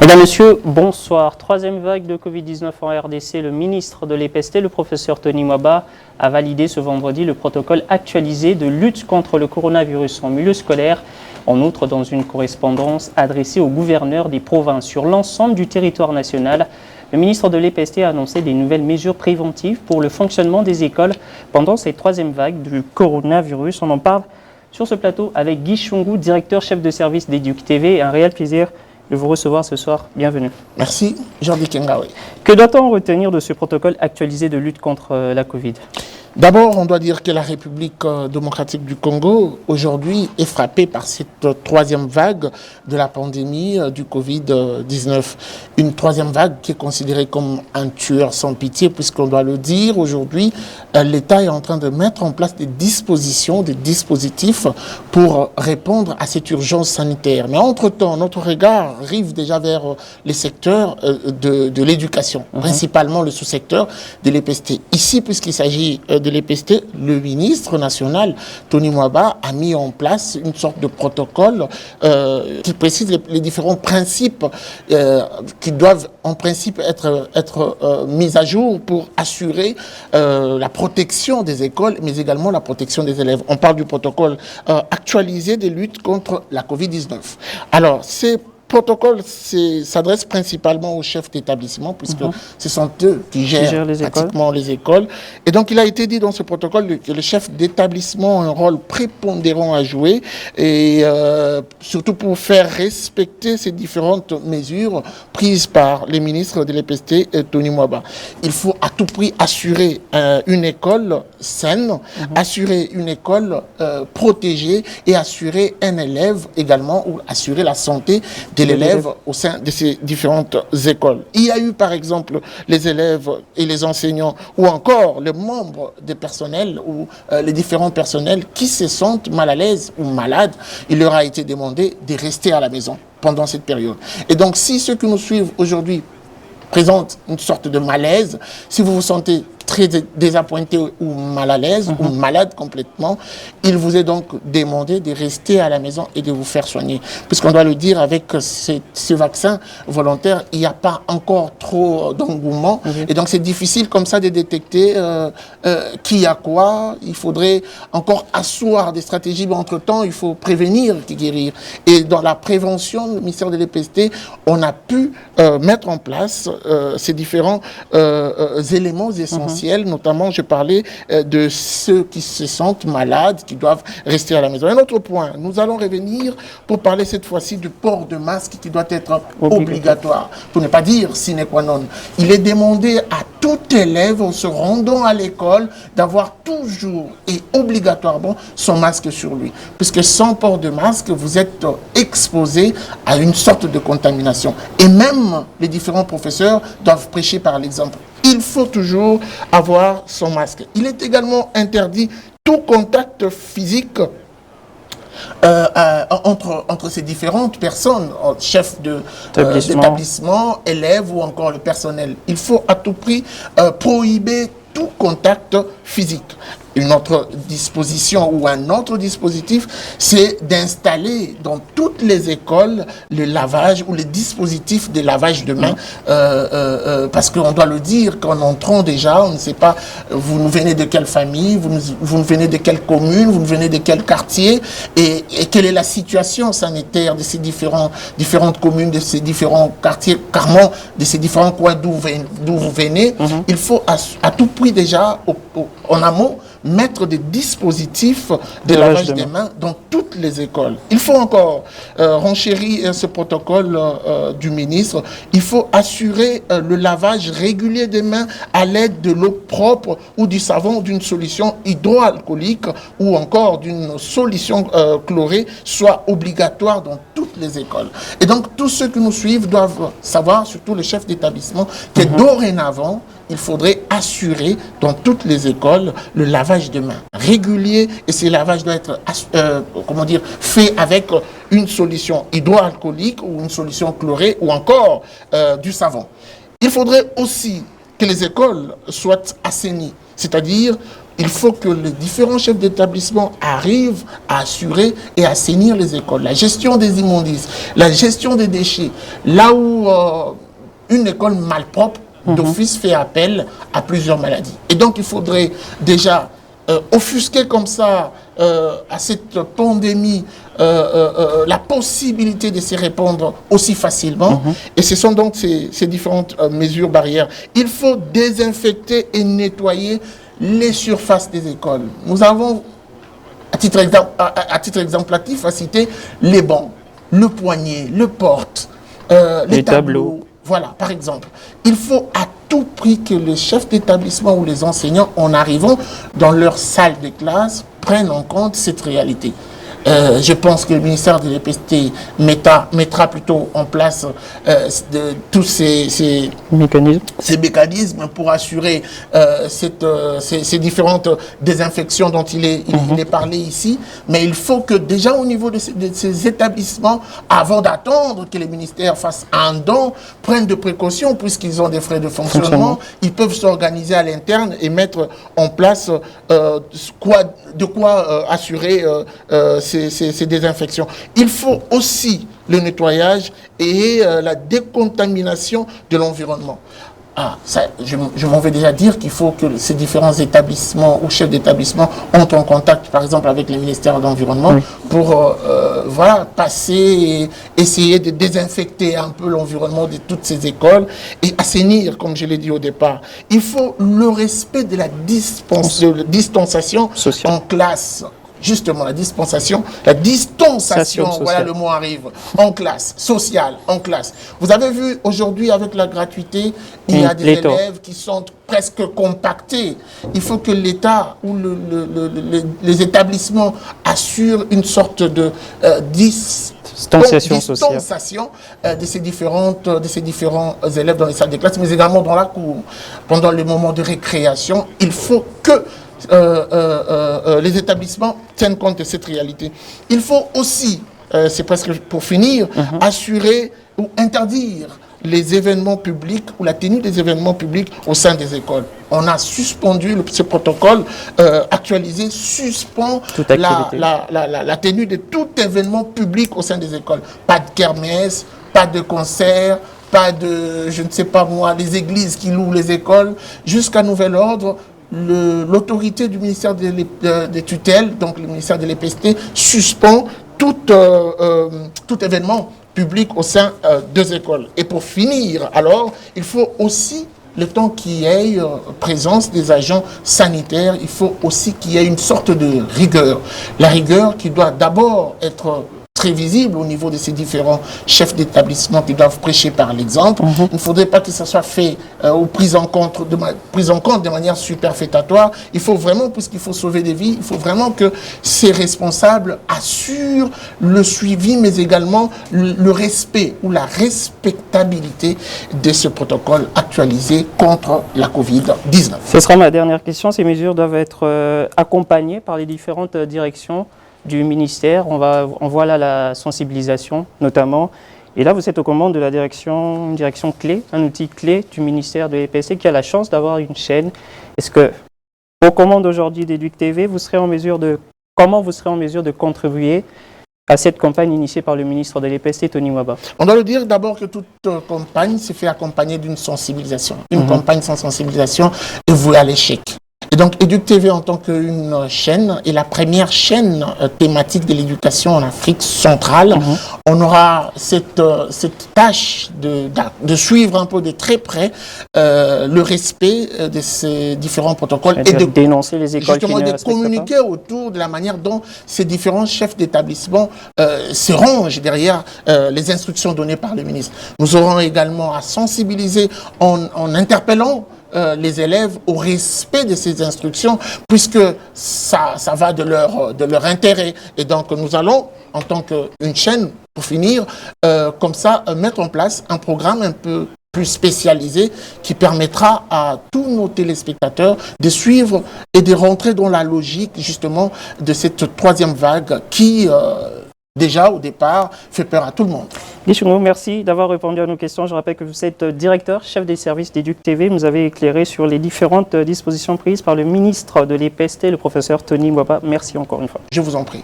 Mesdames, Messieurs, bonsoir. Troisième vague de Covid-19 en RDC. Le ministre de l'EPST, le professeur Tony Mwaba, a validé ce vendredi le protocole actualisé de lutte contre le coronavirus en milieu scolaire. En outre, dans une correspondance adressée aux gouverneurs des provinces sur l'ensemble du territoire national, le ministre de l'EPST a annoncé des nouvelles mesures préventives pour le fonctionnement des écoles pendant cette troisième vague du coronavirus. On en parle sur ce plateau avec Guy Chungou, directeur chef de service d'Educ TV. Un réel plaisir de vous recevoir ce soir. Bienvenue. Merci, Jordi Kengawe. Que doit-on retenir de ce protocole actualisé de lutte contre la Covid ? D'abord, on doit dire que la République démocratique du Congo, aujourd'hui, est frappée par cette troisième vague de la pandémie du Covid-19. Une troisième vague qui est considérée comme un tueur sans pitié, puisqu'on doit le dire, aujourd'hui, l'État est en train de mettre en place des dispositions, des dispositifs pour répondre à cette urgence sanitaire. Mais entre-temps, notre regard rive déjà vers les secteurs de l'éducation, principalement le sous-secteur de l'EPST. Ici, puisqu'il s'agit de l'EPST, le ministre national, Tony Mwaba, a mis en place une sorte de protocole qui précise les différents principes qui doivent en principe être mis à jour pour assurer la protection des écoles, mais également la protection des élèves. On parle du protocole actualisé de lutte contre la Covid-19. Alors, c'est protocole s'adresse principalement aux chefs d'établissement, puisque ce sont eux qui gèrent pratiquement les écoles. Et donc, il a été dit dans ce protocole que le chef d'établissement a un rôle prépondérant à jouer, et surtout pour faire respecter ces différentes mesures prises par les ministres de l'EPST et Tony Mwaba. Il faut à tout prix assurer une école saine, assurer une école protégée et assurer un élève également, ou assurer la santé de l'élève au sein de ces différentes écoles. Il y a eu par exemple les élèves et les enseignants ou encore les membres des personnels ou les différents personnels qui se sentent mal à l'aise ou malades. Il leur a été demandé de rester à la maison pendant cette période. Et donc si ceux qui nous suivent aujourd'hui présentent une sorte de malaise, si vous vous sentez très désappointé ou mal à l'aise ou malade complètement, il vous est donc demandé de rester à la maison et de vous faire soigner. Puisqu'on doit le dire, avec ce vaccin volontaire, il n'y a pas encore trop d'engouement. Et donc c'est difficile comme ça de détecter qui a quoi. Il faudrait encore asseoir des stratégies, mais entre-temps, il faut prévenir que guérir. Et dans la prévention, le ministère de l'EPST, on a pu mettre en place ces différents éléments essentiels. Notamment, je parlais de ceux qui se sentent malades, qui doivent rester à la maison. Un autre point, nous allons revenir pour parler cette fois-ci du port de masque qui doit être obligatoire, pour ne pas dire sine qua non. Il est demandé à tout élève, en se rendant à l'école, d'avoir toujours et obligatoirement son masque sur lui. Puisque sans port de masque, vous êtes exposé à une sorte de contamination. Et même les différents professeurs doivent prêcher par l'exemple. Il faut toujours avoir son masque. Il est également interdit tout contact physique entre ces différentes personnes, chefs d'établissement, élèves ou encore le personnel. Il faut à tout prix prohiber tout contact physique. Une autre disposition ou un autre dispositif, c'est d'installer dans toutes les écoles le lavage ou les dispositifs de lavage de mains. Parce qu'on doit le dire, qu'en entrant déjà, on ne sait pas, vous nous venez de quelle famille, vous nous venez de quelle commune, vous nous venez de quel quartier, et quelle est la situation sanitaire de ces différentes communes, de ces différents quartiers, carrément de ces différents coins d'où vous venez. Il faut à tout prix déjà, en amont, mettre des dispositifs de lavage des mains dans toutes les écoles. Il faut encore renchérir ce protocole du ministre. Il faut assurer le lavage régulier des mains à l'aide de l'eau propre ou du savon, d'une solution hydroalcoolique ou encore d'une solution chlorée soit obligatoire dans toutes les écoles. Et donc tous ceux qui nous suivent doivent savoir, surtout les chefs d'établissement, que dorénavant, il faudrait assurer dans toutes les écoles le lavage de mains régulier, et ce lavage doit être fait avec une solution hydroalcoolique ou une solution chlorée ou encore du savon. Il faudrait aussi que les écoles soient assainies, c'est-à-dire il faut que les différents chefs d'établissement arrivent à assurer et assainir les écoles. La gestion des immondices, la gestion des déchets. Là où une école malpropre, d'office, fait appel à plusieurs maladies. Et donc, il faudrait déjà offusquer comme ça à cette pandémie la possibilité de se répandre aussi facilement. Et ce sont donc ces différentes mesures barrières. Il faut désinfecter et nettoyer les surfaces des écoles. Nous avons, à titre exemplatif, à citer les bancs, le poignet, le porte, les tableaux. Voilà, par exemple. Il faut à tout prix que les chefs d'établissement ou les enseignants, en arrivant dans leur salle de classe, prennent en compte cette réalité. Je pense que le ministère de l'EPST mettra plutôt en place tous ces mécanismes pour assurer ces différentes désinfections dont il est parlé ici. Mais il faut que déjà au niveau de ces établissements, avant d'attendre que les ministères fassent un don, prennent de précautions puisqu'ils ont des frais de fonctionnement. Ils peuvent s'organiser à l'interne et mettre en place de quoi assurer ces désinfections. Il faut aussi le nettoyage et la décontamination de l'environnement. Je m'en vais déjà dire qu'il faut que ces différents établissements ou chefs d'établissement entrent en contact, par exemple, avec le ministère de l'Environnement pour passer et essayer de désinfecter un peu l'environnement de toutes ces écoles et assainir, comme je l'ai dit au départ. Il faut le respect de la distanciation en classe. Justement, la distanciation, voilà le mot arrive, en classe, sociale, en classe. Vous avez vu aujourd'hui avec la gratuité, il y a des élèves qui sont presque compactés. Il faut que l'État ou les établissements assurent une sorte de distanciation de ces différents élèves dans les salles de classe, mais également dans la cour. Pendant les moments de récréation, il faut que les établissements tiennent compte de cette réalité. Il faut aussi, c'est presque pour finir, assurer ou interdire les événements publics ou la tenue des événements publics au sein des écoles. On a suspendu ce protocole actualisé, suspend la tenue de tout événement public au sein des écoles. Pas de kermesse, pas de concert, pas de, je ne sais pas moi, les églises qui louent les écoles, jusqu'à nouvel ordre. L'autorité du ministère des tutelles, donc le ministère de l'EPST, suspend tout événement public au sein des écoles. Et pour finir, alors, il faut aussi, le temps qu'il y ait présence des agents sanitaires, il faut aussi qu'il y ait une sorte de rigueur. La rigueur qui doit d'abord être très visible au niveau de ces différents chefs d'établissement qui doivent prêcher par l'exemple. Il ne faudrait pas que ça soit fait ou pris en compte de manière superfétatoire. Il faut vraiment, puisqu'il faut sauver des vies, il faut vraiment que ces responsables assurent le suivi, mais également le respect ou la respectabilité de ce protocole actualisé contre la Covid-19. Ce sera ma dernière question. Ces mesures doivent être accompagnées par les différentes directions du ministère. On voit là la sensibilisation notamment. Et là, vous êtes aux commandes de une direction clé, un outil clé du ministère de l'EPST qui a la chance d'avoir une chaîne. Est-ce que, aux commandes aujourd'hui d'Educ TV, comment vous serez en mesure de contribuer à cette campagne initiée par le ministre de l'EPST, Tony Mwaba? On doit le dire d'abord que toute campagne se fait accompagner d'une sensibilisation. Une campagne sans sensibilisation est vouée à l'échec. Et donc, Educ TV, en tant qu'une chaîne, est la première chaîne thématique de l'éducation en Afrique centrale. On aura cette tâche de suivre un peu de très près le respect de ces différents protocoles et de dénoncer les écoles justement, qui ne de communiquer autour de la manière dont ces différents chefs d'établissement se rangent derrière les instructions données par le ministre. Nous aurons également à sensibiliser en interpellant les élèves au respect de ces instructions, puisque ça va de leur intérêt. Et donc, nous allons, en tant qu'une chaîne, pour finir, comme ça, mettre en place un programme un peu plus spécialisé qui permettra à tous nos téléspectateurs de suivre et de rentrer dans la logique, justement, de cette troisième vague qui déjà au départ fait peur à tout le monde. Guy Chungo, merci d'avoir répondu à nos questions. Je rappelle que vous êtes directeur, chef des services d'Éduc TV. Vous nous avez éclairé sur les différentes dispositions prises par le ministre de l'EPST, le professeur Tony Mwaba. Merci encore une fois. Je vous en prie.